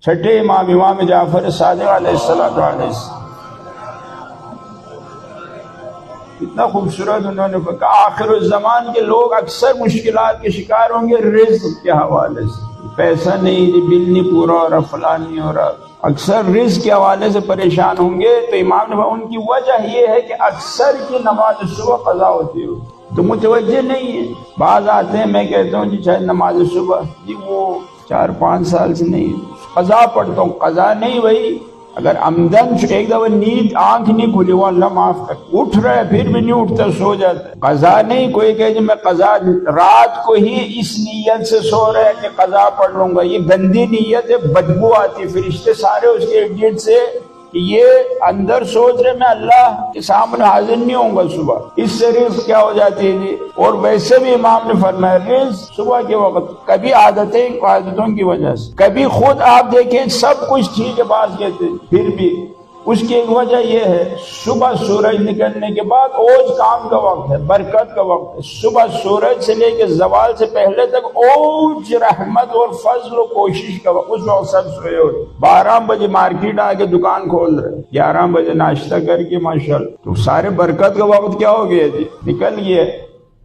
چھٹے امام جعفر صادق علیہ السلام، اتنا خوبصورت انہوں نے کہا آخر الزمان کے لوگ اکثر مشکلات کے شکار ہوں گے رزق کے حوالے سے، پیسہ نہیں، بل نہیں پورا ہو رہا، فلاں نہیں ہو رہا، اکثر رزق کے حوالے سے پریشان ہوں گے۔ تو امام نے کہا ان کی وجہ یہ ہے کہ اکثر کی نماز صبح قضا ہوتی ہو تو متوجہ نہیں ہے۔ بعض آتے ہیں، میں کہتا ہوں جی شاید نماز صبح جی وہ 4-5 سال سے نہیں قضا پڑھتا ہوں، قضا نہیں بھائی، اگر عمدن ایک دفعہ نیند آنکھ نہیں کھلی وہ اللہ معاف کر، اٹھ رہا ہے پھر بھی نہیں اٹھتا، سو جاتا ہے، قضا نہیں۔ کوئی کہ جی میں قضا رات کو ہی اس نیت سے سو رہا ہے کہ قضا پڑھ لوں گا، یہ گندی نیت ہے، بدبو آتی، فرشتے سارے اس کے ارد گرد سے کہ یہ اندر سوچ رہے میں اللہ کے سامنے حاضر نہیں ہوں گا صبح، اس سے رزق کیا ہو جاتی ہے جی۔ اور ویسے بھی امام نے فرمایا رزق صبح کے وقت کبھی عادتوں کی وجہ سے، کبھی خود آپ دیکھیں سب کچھ ٹھیک ہے بات کہتے ہیں پھر بھی اس کی ایک وجہ یہ ہے صبح سورج نکلنے کے بعد اوج کام کا وقت ہے، برکت کا وقت ہے، صبح سورج سے لے کے زوال سے پہلے تک اوج رحمت اور فضل و کوشش کا وقت، اس وقت سب سوئے ہوئے، 12 بجے مارکیٹ آ کے دکان کھول رہے، 11 بجے ناشتہ کر کے ماشاءاللہ، تو سارے برکت کا وقت کیا ہو گیا جی، نکل گیا۔